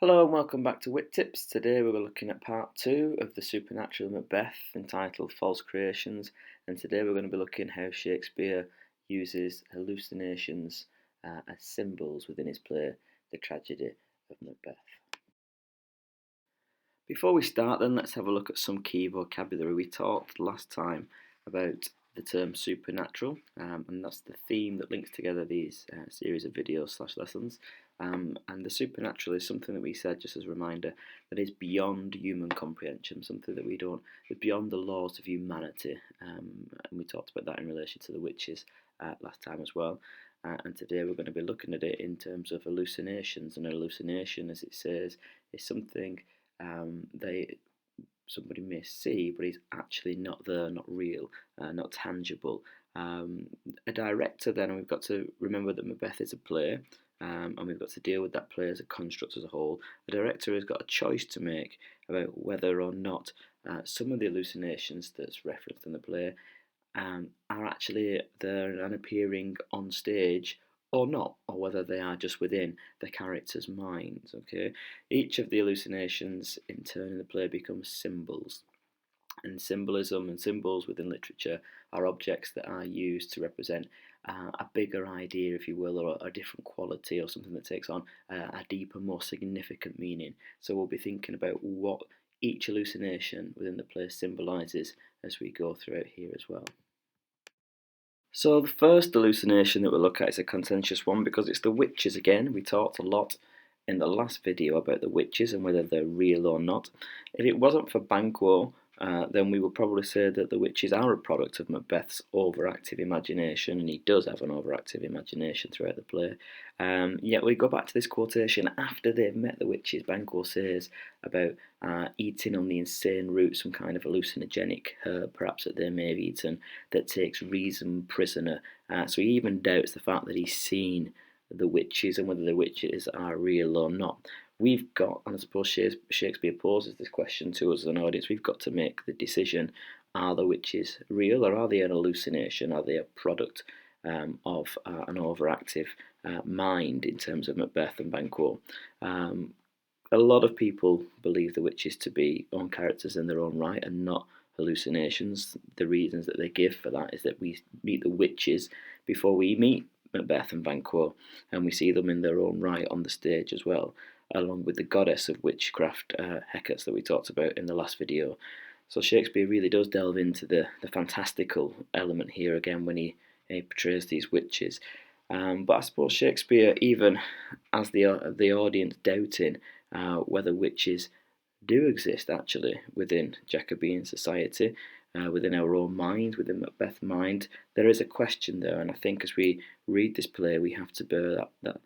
Hello and welcome back to Whit Tips. Today we're looking at part 2 of the supernatural Macbeth entitled False Creations, and today we're going to be looking at how Shakespeare uses hallucinations as symbols within his play, The Tragedy of Macbeth. Before we start then, let's have a look at some key vocabulary. We talked last time about the term supernatural, and that's the theme that links together these series of videos/lessons. And the supernatural is something that we said, just as a reminder, that is beyond human comprehension, something that is beyond the laws of humanity. And we talked about that in relation to the witches last time as well. And today we're going to be looking at it in terms of hallucinations. And a hallucination, as it says, is something somebody may see, but is actually not there, not real, not tangible. A director, then, and we've got to remember that Macbeth is a play, and we've got to deal with that play as a construct as a whole. A director has got a choice to make about whether or not some of the hallucinations that's referenced in the play are actually there and appearing on stage or not, or whether they are just within the character's minds. Okay, each of the hallucinations in turn in the play becomes symbols, and symbolism and symbols within literature are objects that are used to represent a bigger idea, if you will, or a different quality, or something that takes on a deeper, more significant meaning. So we'll be thinking about what each hallucination within the play symbolises as we go throughout here as well. So the first hallucination that we'll look at is a contentious one because it's the witches again. We talked a lot in the last video about the witches and whether they're real or not. If it wasn't for Banquo, then we would probably say that the witches are a product of Macbeth's overactive imagination, and he does have an overactive imagination throughout the play. Yet we go back to this quotation after they've met the witches. Banquo says about eating on the insane root some kind of hallucinogenic herb, perhaps that they may have eaten, that takes reason prisoner. So he even doubts the fact that he's seen the witches and whether the witches are real or not. We've got, and I suppose Shakespeare poses this question to us as an audience, we've got to make the decision: are the witches real, or are they an hallucination? Are they a product of an overactive mind in terms of Macbeth and Banquo? A lot of people believe the witches to be own characters in their own right and not hallucinations. The reasons that they give for that is that we meet the witches before we meet Macbeth and Banquo, and we see them in their own right on the stage as well, along with the goddess of witchcraft, Hecate, that we talked about in the last video. So Shakespeare really does delve into the fantastical element here again when he portrays these witches. But I suppose Shakespeare even has the audience doubting whether witches do exist actually within Jacobean society, within our own mind, within Macbeth's mind. There is a question there, and I think as we read this play we have to bear that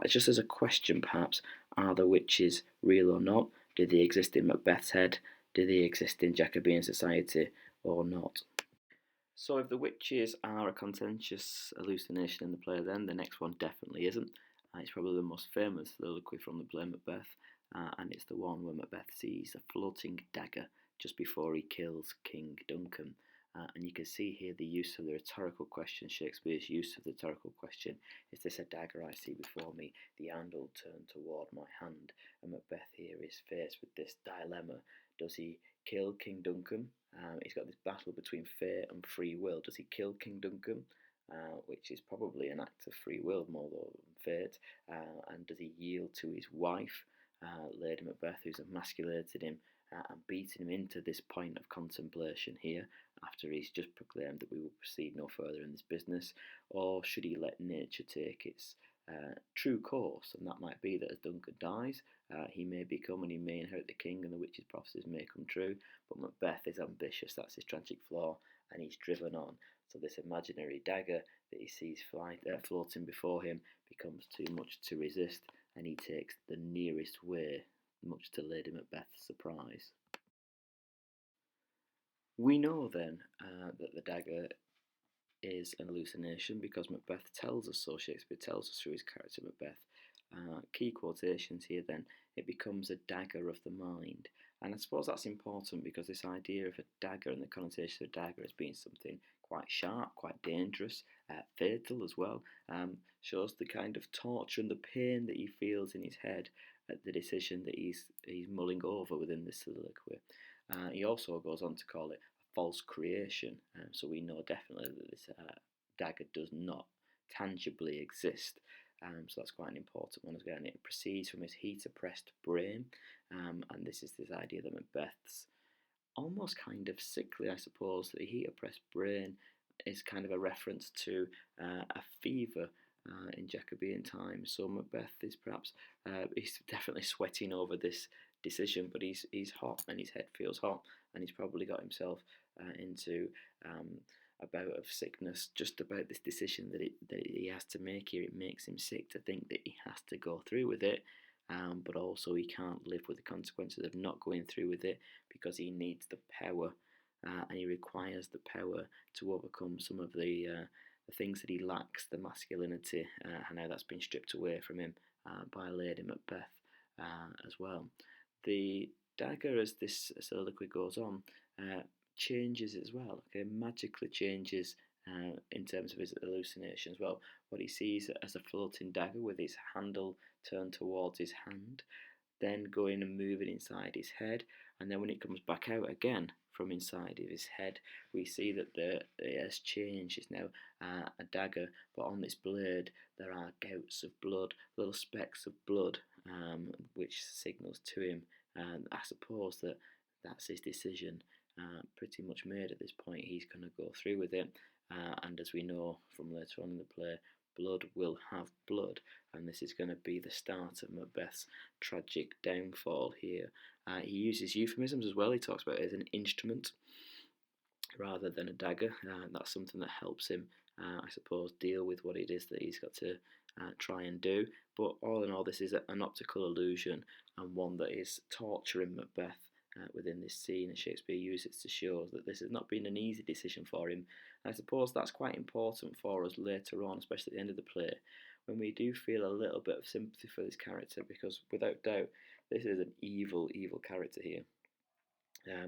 just as a question perhaps: are the witches real or not? Do they exist in Macbeth's head? Do they exist in Jacobean society or not? So if the witches are a contentious hallucination in the play, then the next one definitely isn't. It's probably the most famous soliloquy from the play Macbeth, and it's the one where Macbeth sees a floating dagger just before he kills King Duncan. And you can see here the use of the rhetorical question, Shakespeare's use of the rhetorical question: is this a dagger I see before me, the handle turned toward my hand? And Macbeth here is faced with this dilemma. Does he kill King Duncan? He's got this battle between fate and free will. Does he kill King Duncan, which is probably an act of free will more than fate? And does he yield to his wife, Lady Macbeth, who's emasculated him and beaten him into this point of contemplation here, after he's just proclaimed that we will proceed no further in this business? Or should he let nature take its true course? And that might be that as Duncan dies, he may become and he may inherit the king, and the witch's prophecies may come true. But Macbeth is ambitious, that's his tragic flaw, and he's driven on. So this imaginary dagger that he sees floating before him becomes too much to resist, and he takes the nearest way, much to Lady Macbeth's surprise. We know then that the dagger is an hallucination because Macbeth tells us so. Shakespeare tells us through his character Macbeth. Key quotations here then: it becomes a dagger of the mind. And I suppose that's important because this idea of a dagger and the connotation of a dagger as being something quite sharp, quite dangerous, fatal as well. Shows the kind of torture and the pain that he feels in his head at the decision that he's mulling over within this soliloquy. He also goes on to call it a false creation, so we know definitely that this dagger does not tangibly exist. So that's quite an important one again. It proceeds from his heat-oppressed brain, and this is this idea that Macbeth's almost kind of sickly, I suppose. The heat-oppressed brain is kind of a reference to a fever in Jacobean times. So Macbeth is perhaps he's definitely sweating over this decision, but he's hot and his head feels hot, and he's probably got himself into a bout of sickness just about this decision that he has to make here. It makes him sick to think that he has to go through with it, but also he can't live with the consequences of not going through with it because he needs the power, and he requires the power to overcome some of the things that he lacks, the masculinity, and how that's been stripped away from him by Lady Macbeth as well. The dagger, as this soliloquy goes on, changes as well. Okay, magically changes in terms of his hallucinations. Well, what he sees as a floating dagger with his handle turned towards his hand, then going and moving inside his head, and then when it comes back out again from inside of his head, we see that it has changed. It's now a dagger, but on this blade there are gouts of blood, little specks of blood, which signals to him, I suppose, that that's his decision pretty much made at this point. He's going to go through with it, and as we know from later on in the play, blood will have blood, and this is going to be the start of Macbeth's tragic downfall here. He uses euphemisms as well. He talks about it as an instrument rather than a dagger. That's something that helps him, I suppose, deal with what it is that he's got to try and do. But all in all, this is an optical illusion, and one that is torturing Macbeth within this scene, and Shakespeare uses to show that this has not been an easy decision for him. And I suppose that's quite important for us later on, especially at the end of the play, when we do feel a little bit of sympathy for this character, because without doubt this is an evil character here.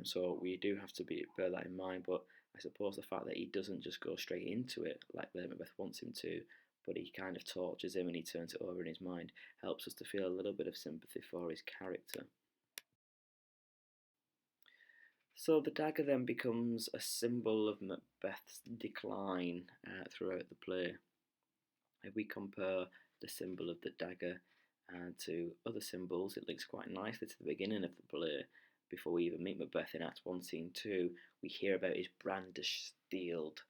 So we do have to bear that in mind, but I suppose the fact that he doesn't just go straight into it like Lady Macbeth wants him to, but he kind of tortures him and he turns it over in his mind, helps us to feel a little bit of sympathy for his character. So the dagger then becomes a symbol of Macbeth's decline throughout the play. If we compare the symbol of the dagger to other symbols, it links quite nicely to the beginning of the play. Before we even meet Macbeth in Act 1, Scene 2, we hear about his brandished shield,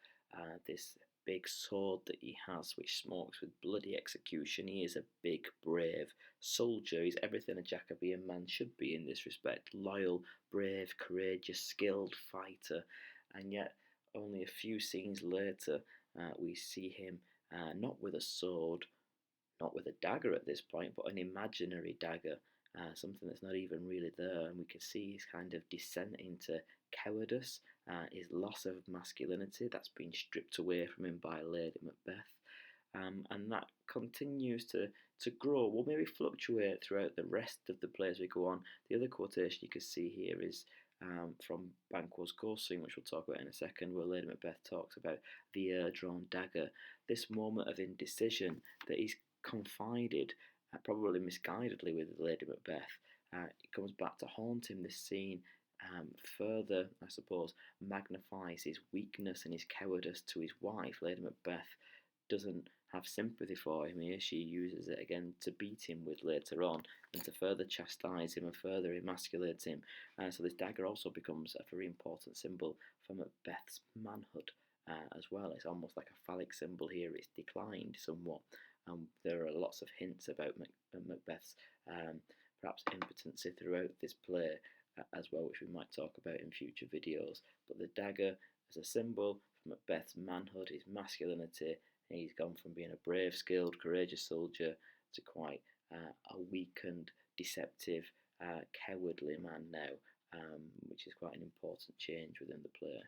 this big sword that he has, which smokes with bloody execution. He is a big, brave soldier. He's everything a Jacobean man should be in this respect: loyal, brave, courageous, skilled fighter. And yet, only a few scenes later, we see him not with a sword, not with a dagger at this point, but an imaginary dagger, something that's not even really there. And we can see his kind of descent into cowardice, his loss of masculinity that's been stripped away from him by Lady Macbeth. And that continues to grow, will maybe fluctuate throughout the rest of the play as we go on. The other quotation you can see here is from Banquo's Ghost Scene, which we'll talk about in a second, where Lady Macbeth talks about the drawn dagger, this moment of indecision that he's confided, probably misguidedly, with Lady Macbeth. It comes back to haunt him. This scene further, I suppose, magnifies his weakness and his cowardice to his wife. Lady Macbeth doesn't have sympathy for him here. She uses it again to beat him with later on, and to further chastise him and further emasculate him. So this dagger also becomes a very important symbol for Macbeth's manhood as well. It's almost like a phallic symbol here. It's declined somewhat. There are lots of hints about Macbeth's perhaps impotency throughout this play as well, which we might talk about in future videos. But the dagger as a symbol for Macbeth's manhood, his masculinity. He's gone from being a brave, skilled, courageous soldier to quite a weakened, deceptive, cowardly man now, which is quite an important change within the play.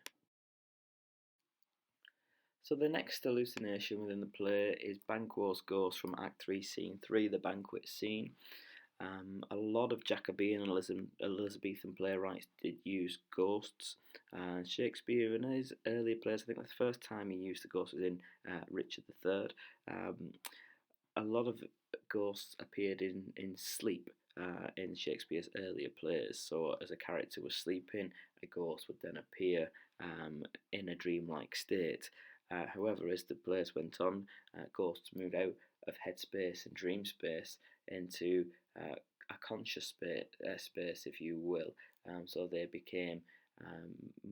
So the next hallucination within the play is Banquo's Ghost from Act 3, Scene 3, the banquet scene. A lot of Jacobean and Elizabethan playwrights did use ghosts. Shakespeare, in his earlier plays, I think the first time he used the ghost was in Richard III. Um, a lot of ghosts appeared in sleep in Shakespeare's earlier plays. So, as a character was sleeping, a ghost would then appear in a dreamlike state. However, as the plays went on, ghosts moved out of headspace and dream space into a conscious space, if you will. So they became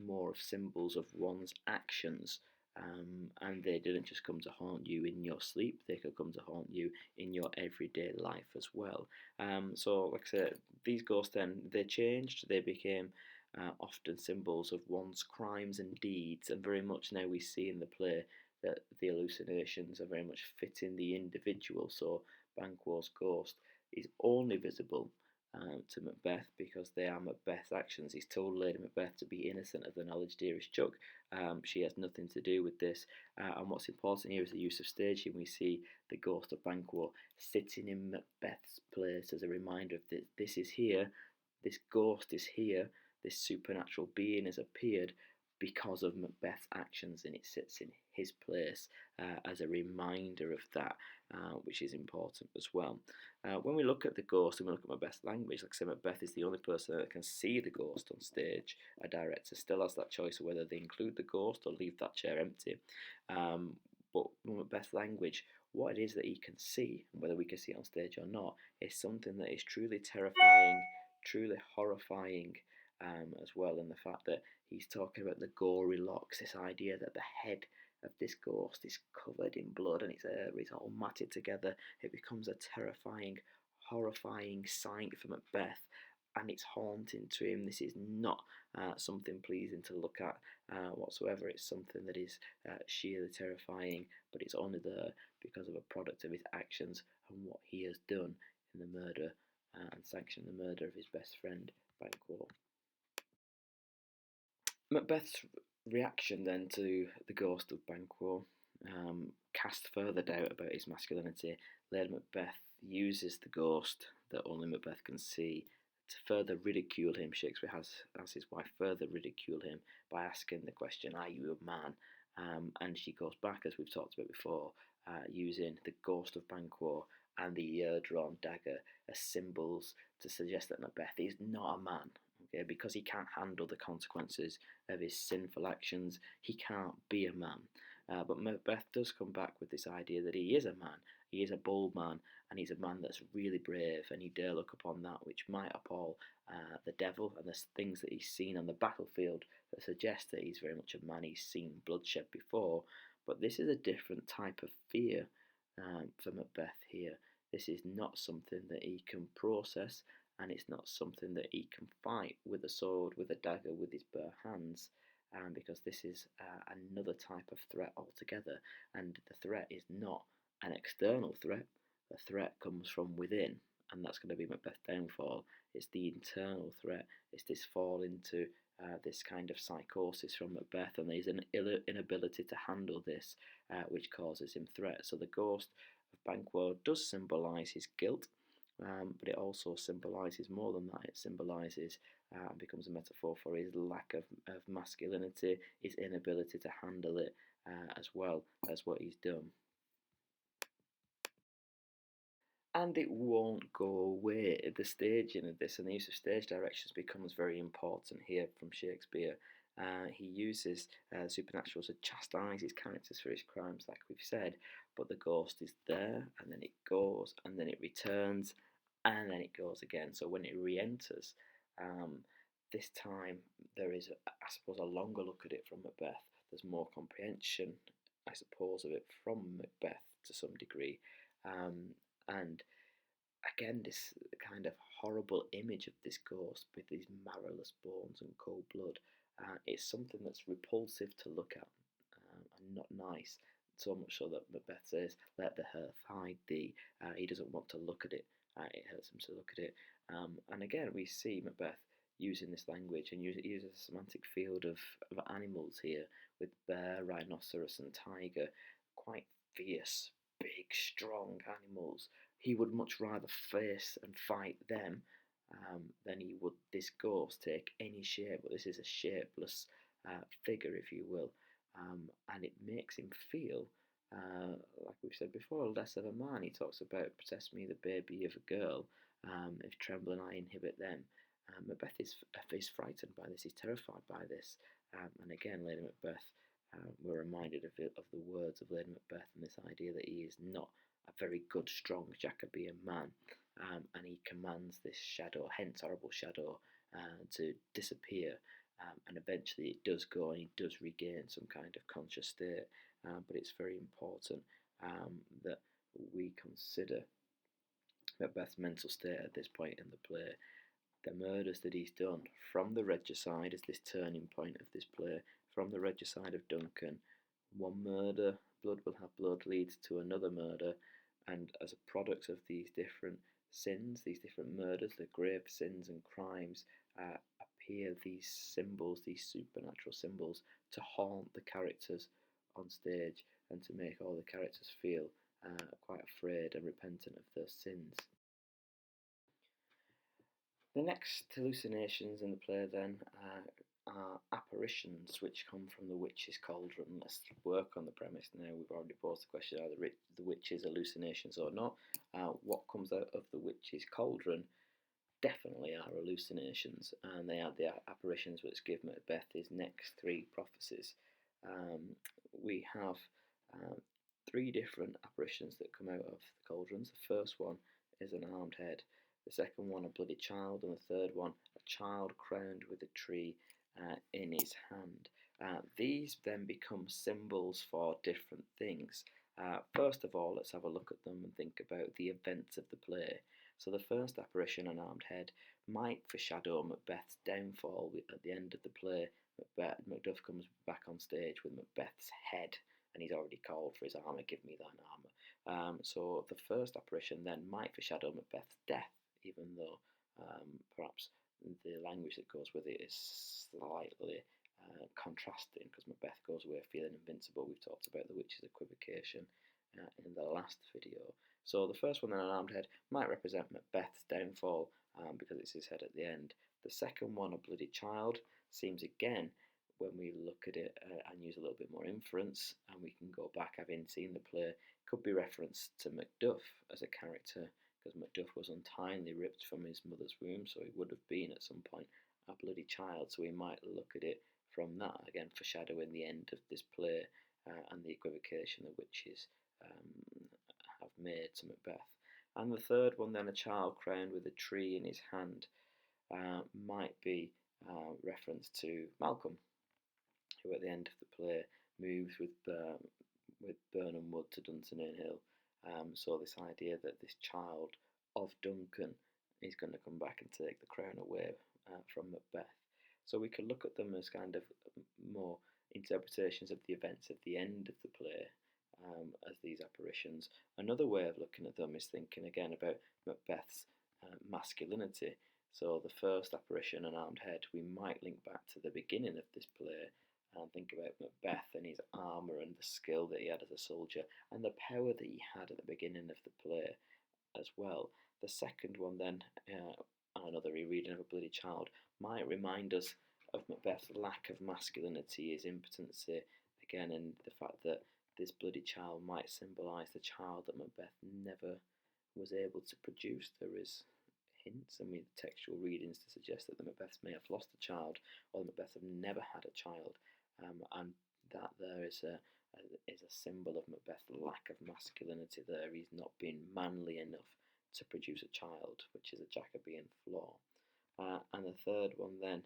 more of symbols of one's actions. And they didn't just come to haunt you in your sleep, they could come to haunt you in your everyday life as well. So, like I said, these ghosts then they changed, they became often symbols of one's crimes and deeds, and very much now we see in the play that the hallucinations are very much fitting the individual. So, Banquo's ghost is only visible to Macbeth because they are Macbeth's actions. He's told Lady Macbeth to be innocent of the knowledge, dearest Chuck. She has nothing to do with this. And what's important here is the use of staging. We see the ghost of Banquo sitting in Macbeth's place as a reminder of this. This is here. This ghost is here. This supernatural being has appeared because of Macbeth's actions, and it sits in his place as a reminder of that, which is important as well. When we look at the ghost and we look at Macbeth's language, like I said, Macbeth is the only person that can see the ghost on stage. A director still has that choice of whether they include the ghost or leave that chair empty. But Macbeth's language, what it is that he can see, and whether we can see it on stage or not, is something that is truly terrifying, truly horrifying, as well. And the fact that he's talking about the gory locks, this idea that the head of this ghost is covered in blood and it's all matted together. It becomes a terrifying, horrifying sight for Macbeth, and it's haunting to him. This is not something pleasing to look at whatsoever. It's something that is sheerly terrifying, but it's only there because of a product of his actions and what he has done in the murder and sanctioned the murder of his best friend, Banquo. Macbeth's reaction then to the ghost of Banquo cast further doubt about his masculinity. Lady Macbeth uses the ghost that only Macbeth can see to further ridicule him. Shakespeare has his wife further ridicule him by asking the question, "Are you a man?" And she goes back, as we've talked about before, using the ghost of Banquo and the ear-drawn dagger as symbols to suggest that Macbeth is not a man. Okay, because he can't handle the consequences of his sinful actions, he can't be a man. But Macbeth does come back with this idea that he is a man, he is a bold man, and he's a man that's really brave, and he dare look upon that which might appall the devil, and there's things that he's seen on the battlefield that suggest that he's very much a man. He's seen bloodshed before, but this is a different type of fear for Macbeth here. This is not something that he can process, and it's not something that he can fight with a sword, with a dagger, with his bare hands, because this is another type of threat altogether, and the threat is not an external threat. The threat comes from within, and that's going to be Macbeth's downfall. It's the internal threat. It's this fall into this kind of psychosis from Macbeth, and there's an inability to handle this, which causes him threat. So the ghost of Banquo does symbolise his guilt, but it also symbolises more than that. It symbolises and becomes a metaphor for his lack of masculinity, his inability to handle it, as well as what he's done. And it won't go away. The staging of this and the use of stage directions becomes very important here from Shakespeare. He uses supernatural to chastise his characters for his crimes, like we've said, but the ghost is there, and then it goes, and then it returns, and then it goes again. So when it re-enters, this time there is, I suppose, a longer look at it from Macbeth. There's more comprehension, I suppose, of it from Macbeth to some degree. And again, this kind of horrible image of this ghost with these marrowless bones and cold blood, it's something that's repulsive to look at, and not nice. So much so that Macbeth says, "Let the hearth hide thee." He doesn't want to look at it. It hurts him to look at it. And again, we see Macbeth using this language and uses a semantic field of animals here, with bear, rhinoceros, and tiger, quite fierce, big, strong animals. he would much rather face and fight them than he would this ghost take any shape. But this is a shapeless figure, if you will, and it makes him feel, like we said before, less of a man. He talks about "protest me, the baby of a girl. If trembling I inhibit them." Macbeth is frightened by this. He's terrified by this, and again, Lady Macbeth. We're reminded of the words of Lady Macbeth and this idea that he is not a very good, strong Jacobean man, and he commands this shadow, hence horrible shadow, to disappear. And eventually it does go, and he does regain some kind of conscious state. But it's very important that we consider Macbeth's mental state at this point in the play. The murders that he's done from the regicide is this turning point of this play. From the regicide of Duncan, one murder, blood will have blood, leads to another murder, and as a product of these different sins, these different murders, the grave sins and crimes, appear these symbols, these supernatural symbols, to haunt the characters on stage and to make all the characters feel quite afraid and repentant of their sins. The next hallucinations in the play then are apparitions which come from the witch's cauldron. Let's work on the premise now. We've already posed the question, are the witch's hallucinations or not? What comes out of the witch's cauldron definitely are hallucinations, and they are the apparitions which give Macbeth his next three prophecies. We have three different apparitions that come out of the cauldrons. The first one is an armed head, the second one a bloody child, and the third one a child crowned with a tree in his hand. These then become symbols for different things. First of all, let's have a look at them and think about the events of the play. So the first apparition, an armed head, might foreshadow Macbeth's downfall at the end of the play. Macduff comes back on stage with Macbeth's head, and he's already called for his armour, give me thine armour. So the first apparition then might foreshadow Macbeth's death, even though perhaps the language that goes with it is slightly contrasting, because Macbeth goes away feeling invincible. We've talked about the witch's equivocation in the last video. So the first one, then, an armed head, might represent Macbeth's downfall because it's his head at the end. The second one, a bloody child, seems again, when we look at it and use a little bit more inference, and we can go back having seen the play, could be reference to Macduff as a character, because Macduff was untimely ripped from his mother's womb, so he would have been at some point a bloody child. So we might look at it from that, again foreshadowing the end of this play and the equivocation the witches have made to Macbeth. And the third one, then, a child crowned with a tree in his hand, might be reference to Malcolm, who at the end of the play moves with Burnham Wood to Dunsinane Hill. So this idea that this child of Duncan is going to come back and take the crown away from Macbeth. So we could look at them as kind of more interpretations of the events at the end of the play as these apparitions. Another way of looking at them is thinking again about Macbeth's masculinity. So the first apparition, an armed head, we might link back to the beginning of this play and think about Macbeth and his armour and the skill that he had as a soldier and the power that he had at the beginning of the play as well. The second one then, another rereading of A Bloody Child, might remind us of Macbeth's lack of masculinity, his impotency, again, and the fact that this bloody child might symbolise the child that Macbeth never was able to produce. There is hints and textual readings to suggest that the Macbeths may have lost a child, or the Macbeths have never had a child, and that there is a symbol of Macbeth's lack of masculinity there. He's not been manly enough to produce a child, which is a Jacobean flaw. And the third one then,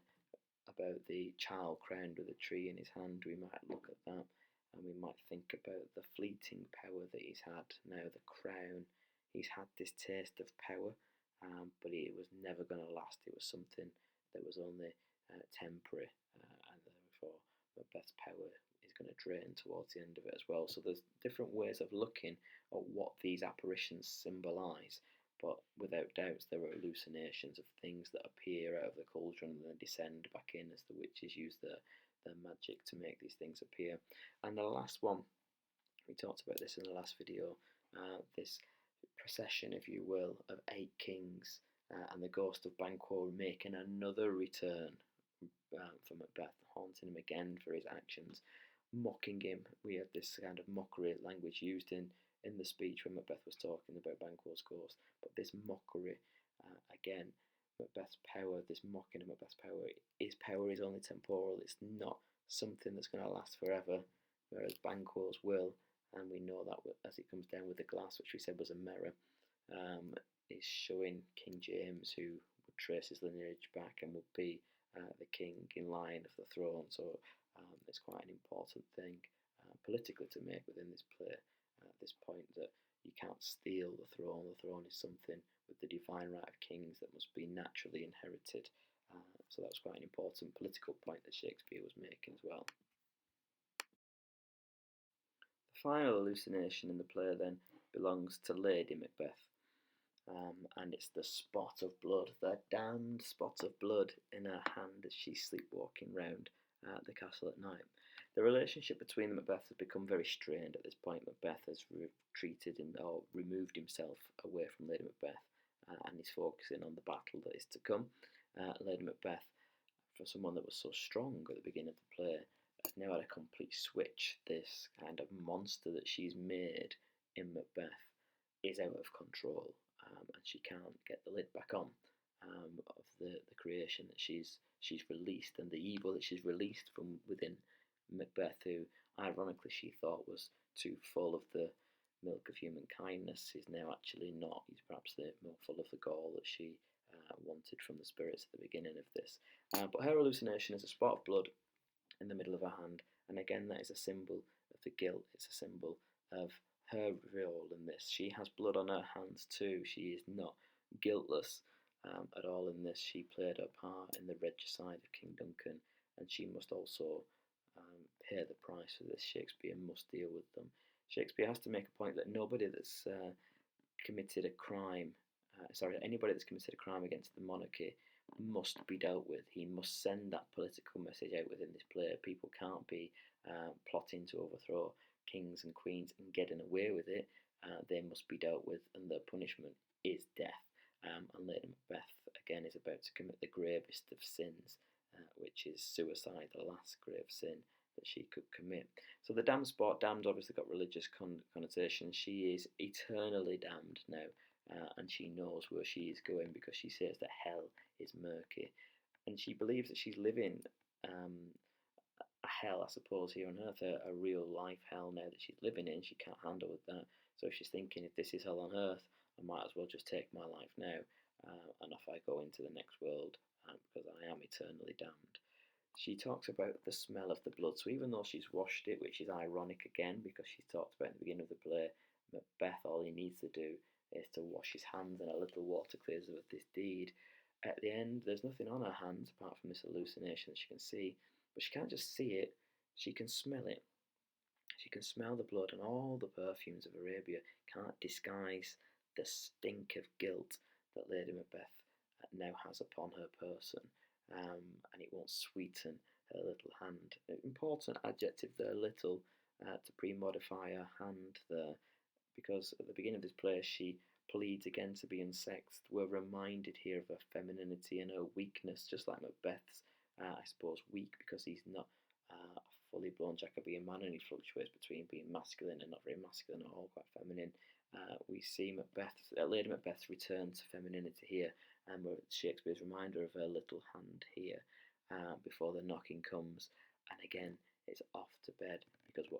about the child crowned with a tree in his hand, we might look at that and we might think about the fleeting power that he's had. Now the crown, he's had this taste of power, but it was never going to last. It was something that was only temporary, and therefore Macbeth's power is going to drain towards the end of it as well. So there's different ways of looking at what these apparitions symbolise, but without doubt there are hallucinations of things that appear out of the cauldron and then descend back in as the witches use their magic to make these things appear. And the last one, we talked about this in the last video, this procession, if you will, of 8 kings, and the ghost of Banquo making another return for Macbeth, haunting him again for his actions, mocking him. We have this kind of mockery language used in the speech when Macbeth was talking about Banquo's ghost, but this mockery, again, Macbeth's power, this mocking of Macbeth's power, his power is only temporal, it's not something that's going to last forever, whereas Banquo's will, and we know that as it comes down with the glass, which we said was a mirror, is showing King James, who would trace his lineage back and would be the king in line of the throne. So it's quite an important thing politically to make within this play, this point that you can't steal the throne. The throne is something with the divine right of kings that must be naturally inherited. So that's quite an important political point that Shakespeare was making as well. The final hallucination in the play then belongs to Lady Macbeth. And it's the spot of blood, the damned spot of blood in her hand as she's sleepwalking round the castle at night. The relationship between the Macbeths has become very strained at this point. Macbeth has retreated or removed himself away from Lady Macbeth and is focusing on the battle that is to come. Lady Macbeth, for someone that was so strong at the beginning of the play, has now had a complete switch. This kind of monster that she's made in Macbeth is out of control. And she can't get the lid back on of the creation that she's released, and the evil that she's released from within Macbeth, who ironically she thought was too full of the milk of human kindness, is now actually not. He's perhaps more full of the gall that she wanted from the spirits at the beginning of this. But her hallucination is a spot of blood in the middle of her hand, and again that is a symbol of the guilt. It's a symbol of her role in this. She has blood on her hands too. She is not guiltless at all in this. She played her part in the regicide of King Duncan, and she must also pay the price for this. Shakespeare must deal with them. Shakespeare has to make a point that nobody that's committed a crime, anybody that's committed a crime against the monarchy must be dealt with. He must send that political message out within this play. People can't be plotting to overthrow kings and queens and getting away with it. They must be dealt with, and the punishment is death. And Lady Macbeth again is about to commit the gravest of sins, which is suicide, the last grave sin that she could commit. So the damned spot, damned obviously got religious connotations. She is eternally damned now, and she knows where she is going because she says that hell is murky, and she believes that she's living a hell, I suppose, here on earth, a real life hell now that she's living in. She can't handle with that, so she's thinking, if this is hell on earth, I might as well just take my life now, and off I go into the next world, because I am eternally damned. She talks about the smell of the blood, so even though she's washed it, which is ironic again, because she talks about at the beginning of the play, Macbeth, all he needs to do is to wash his hands and a little water clears of this deed. At the end, there's nothing on her hands apart from this hallucination that she can see, but she can't just see it, she can smell it. She can smell the blood, and all the perfumes of Arabia can't disguise the stink of guilt that Lady Macbeth now has upon her person, and it won't sweeten her little hand. An important adjective there, little, to pre-modify her hand there, because at the beginning of this play she pleads again to be unsexed. We're reminded here of her femininity and her weakness, just like Macbeth's, I suppose, weak because he's not a fully blown Jacobean man, and he fluctuates between being masculine and not very masculine at all, quite feminine. We see Lady Macbeth's return to femininity here, and Shakespeare's reminder of her little hand here before the knocking comes, and again it's off to bed, because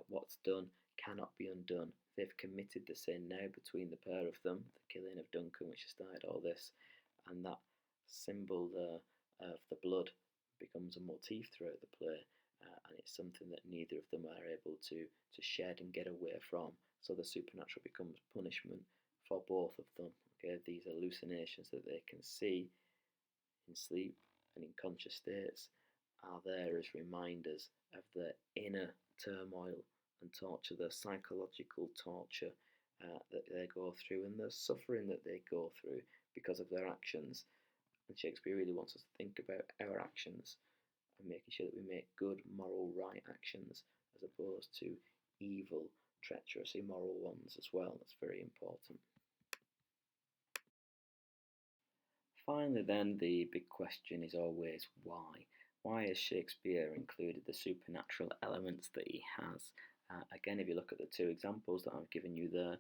what's done cannot be undone. They've committed the sin now between the pair of them, the killing of Duncan, which has started all this, and that symbol of the blood becomes a motif throughout the play, and it's something that neither of them are able to shed and get away from. So the supernatural becomes punishment for both of them. Okay, these hallucinations that they can see in sleep and in conscious states are there as reminders of the inner turmoil and torture, the psychological torture that they go through, and the suffering that they go through because of their actions. And Shakespeare really wants us to think about our actions and making sure that we make good, moral, right actions as opposed to evil, treacherous, immoral ones as well. That's very important. Finally, then, the big question is always why? Why has Shakespeare included the supernatural elements that he has? Again, if you look at the two examples that I've given you there,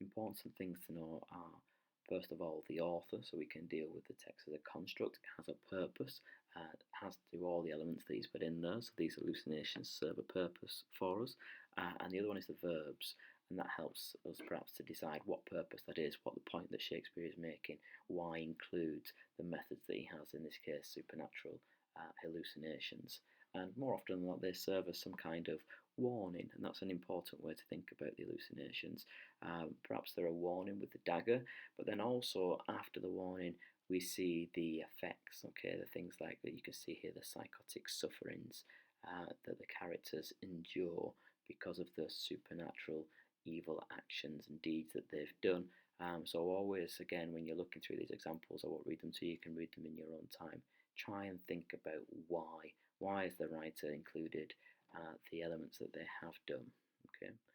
important things to know are, first of all, the author, so we can deal with the text as a construct. It has a purpose, it has to do all the elements that he's put in there, so these hallucinations serve a purpose for us. And the other one is the verbs, and that helps us perhaps to decide what purpose that is, what the point that Shakespeare is making, why include the methods that he has, in this case supernatural hallucinations. And more often than not, they serve as some kind of warning, and that's an important way to think about the hallucinations. Perhaps they're a warning with the dagger, but then also after the warning we see the effects, okay, the things like that you can see here, the psychotic sufferings that the characters endure because of the supernatural evil actions and deeds that they've done. So always, again, when you're looking through these examples, I won't read them to you, you can read them in your own time. Try and think about why. Why has the writer included the elements that they have done? Okay.